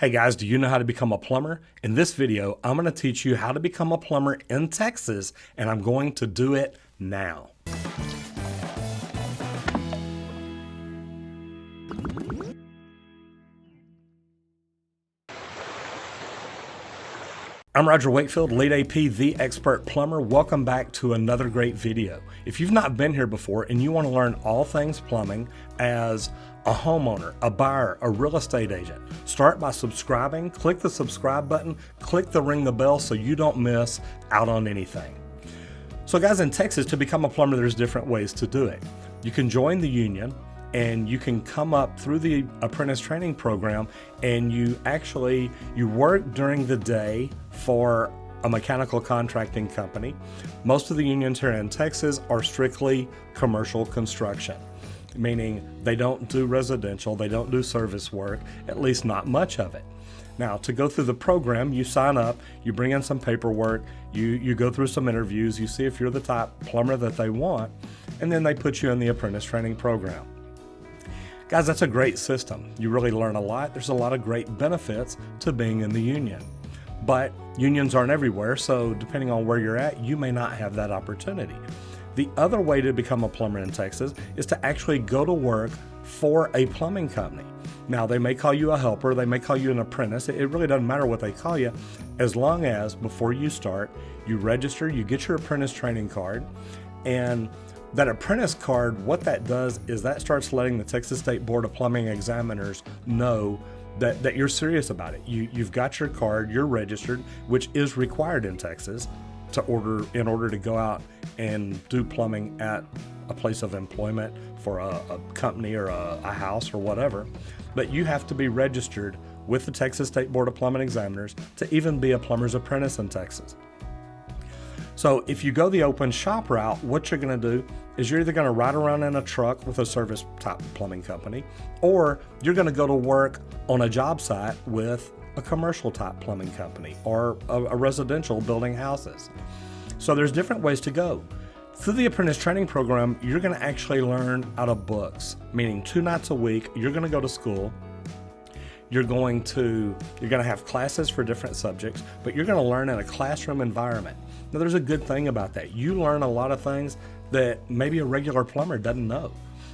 Hey guys, do you know how to become a plumber? In this video, I'm going to teach you how to become a plumber in Texas, and I'm going to do it now. I'm Roger Wakefield, Lead AP, the Expert Plumber. Welcome back to another great video. If you've not been here before and you want to learn all things plumbing as a homeowner, a buyer, a real estate agent, start by subscribing, click the subscribe button, click the ring the bell so you don't miss out on anything. So guys, in Texas, to become a plumber, there's different ways to do it. You can join the union, and you can come up through the Apprentice Training program, and you work during the day for a mechanical contracting company. Most of the unions here in Texas are strictly commercial construction, meaning they don't do residential, they don't do service work, at least not much of it. Now, to go through the program, you sign up, you bring in some paperwork, you go through some interviews, you see if you're the type plumber that they want, and then they put you in the Apprentice Training program. Guys, that's a great system. You really learn a lot. There's a lot of great benefits to being in the union. But unions aren't everywhere, so depending on where you're at, you may not have that opportunity. The other way to become a plumber in Texas is to actually go to work for a plumbing company. Now, they may call you a helper, they may call you an apprentice. It really doesn't matter what they call you, as long as before you start, you register, you get your apprentice training card, and that apprentice card, what that does is that starts letting the Texas State Board of Plumbing examiners know that you're serious about it. You've got your card, you're registered, which is required in Texas in order to go out and do plumbing at a place of employment for a company or a house or whatever. But you have to be registered with the Texas State Board of Plumbing examiners to even be a plumber's apprentice in Texas. So if you go the open shop route, what you're going to do is you're either going to ride around in a truck with a service type plumbing company, or you're going to go to work on a job site with a commercial type plumbing company or a residential building houses. So there's different ways to go. Through the Apprentice Training program, you're going to actually learn out of books, meaning 2 nights a week, you're going to go to school. You're going to have classes for different subjects, but you're going to learn in a classroom environment. Now, there's a good thing about that. You learn a lot of things that maybe a regular plumber doesn't know.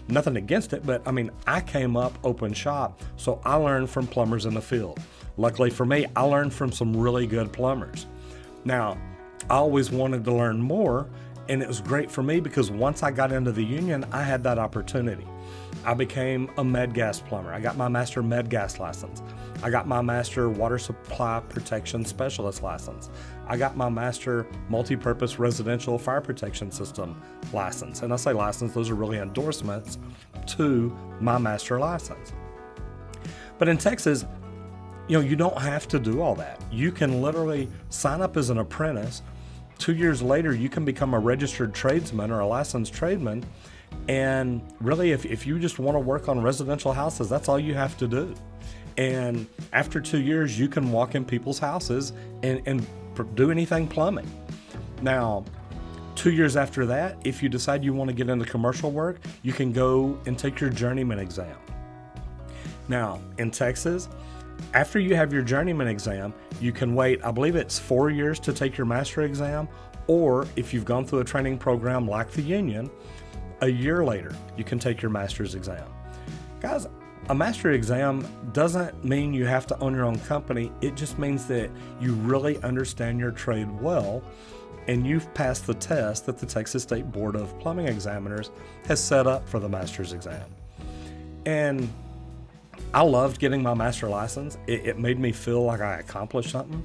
Nothing against it, but I mean, I came up open shop, so I learned from plumbers in the field. Luckily for me, I learned from some really good plumbers. Now, I always wanted to learn more, and it was great for me because once I got into the union, I had that opportunity. I became a med gas plumber. I got my master med gas license. I got my master water supply protection specialist license. I got my master multi-purpose residential fire protection system license. And I say license, those are really endorsements to my master license. But in Texas, you don't have to do all that. You can literally sign up as an apprentice. 2 years later, you can become a registered tradesman or a licensed tradesman. And really, if you just want to work on residential houses, that's all you have to do. And after 2 years, you can walk in people's houses and do anything plumbing. Now, 2 years after that, if you decide you want to get into commercial work, you can go and take your Journeyman Exam. Now, in Texas, after you have your Journeyman Exam, you can wait, I believe it's 4 years to take your master exam, or if you've gone through a training program like the union, a year later, you can take your master's exam. Guys, a master exam doesn't mean you have to own your own company. It just means that you really understand your trade well, and you've passed the test that the Texas State Board of Plumbing Examiners has set up for the master's exam. And I loved getting my master license. It made me feel like I accomplished something,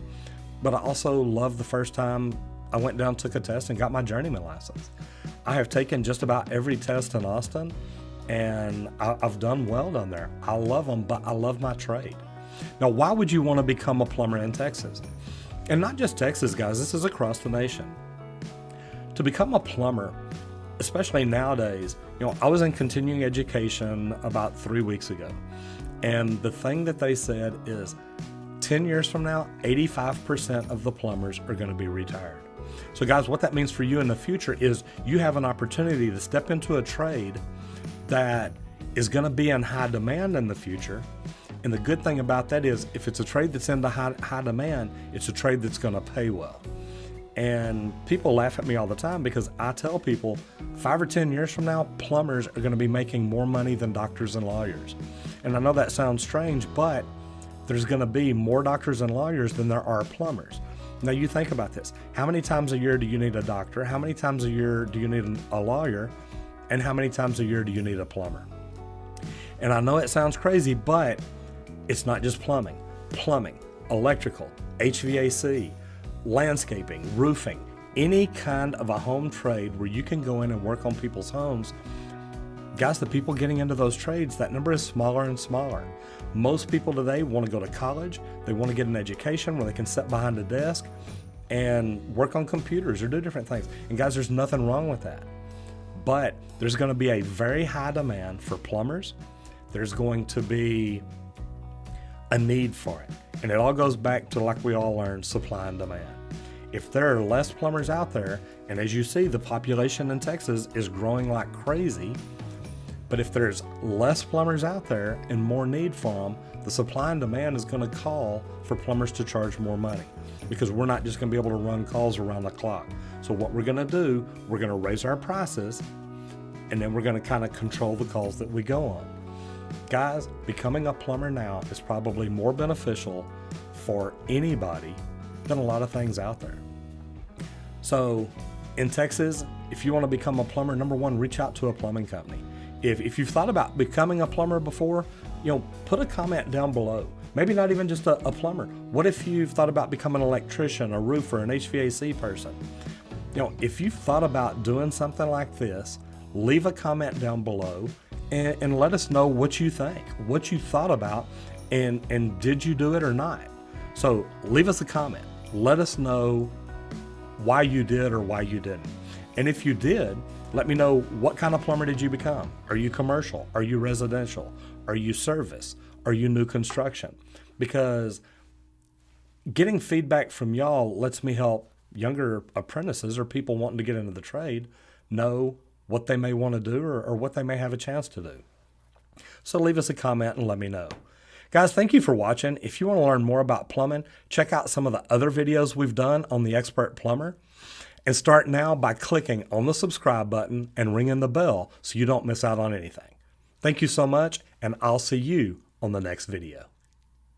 but I also loved the first time I went down, took a test, and got my journeyman license. I have taken just about every test in Austin, and I've done well down there. I love them, but I love my trade. Now, why would you want to become a plumber in Texas? And not just Texas, guys, this is across the nation. To become a plumber, especially nowadays, I was in continuing education about 3 weeks ago, and the thing that they said is 10 years from now, 85% of the plumbers are going to be retired. So guys, what that means for you in the future is you have an opportunity to step into a trade that is going to be in high demand in the future, And the good thing about that is if it's a trade that's in the high demand, it's a trade that's going to pay well. And people laugh at me all the time because I tell people 5 or 10 years from now, plumbers are going to be making more money than doctors and lawyers. And I know that sounds strange, but there's going to be more doctors and lawyers than there are plumbers. Now you think about this. How many times a year do you need a doctor? How many times a year do you need a lawyer? And how many times a year do you need a plumber? And I know it sounds crazy, but it's not just plumbing. Plumbing, electrical, HVAC, landscaping, roofing, any kind of a home trade where you can go in and work on people's homes. Guys, the people getting into those trades, that number is smaller and smaller. Most people today want to go to college. They want to get an education where they can sit behind a desk and work on computers or do different things. And guys, there's nothing wrong with that. But there's going to be a very high demand for plumbers. There's going to be a need for it. And it all goes back to, like we all learned, supply and demand. If there are less plumbers out there, and as you see, the population in Texas is growing like crazy, but if there's less plumbers out there and more need for them, the supply and demand is going to call for plumbers to charge more money because we're not just going to be able to run calls around the clock. So what we're going to do, we're going to raise our prices, and then we're going to kind of control the calls that we go on. Guys, becoming a plumber now is probably more beneficial for anybody than a lot of things out there. So in Texas, if you want to become a plumber, number one, reach out to a plumbing company. If you've thought about becoming a plumber before, put a comment down below. Maybe not even just a plumber. What if you've thought about becoming an electrician, a roofer, an HVAC person? If you've thought about doing something like this, leave a comment down below and let us know what you think, what you thought about, and did you do it or not? So leave us a comment. Let us know why you did or why you didn't. And if you did, let me know, what kind of plumber did you become? Are you commercial? Are you residential? Are you service? Are you new construction? Because getting feedback from y'all lets me help younger apprentices or people wanting to get into the trade know what they may want to do or what they may have a chance to do. So leave us a comment and let me know. Guys, thank you for watching. If you want to learn more about plumbing, check out some of the other videos we've done on the Expert Plumber. And start now by clicking on the subscribe button and ringing the bell so you don't miss out on anything. Thank you so much, and I'll see you on the next video.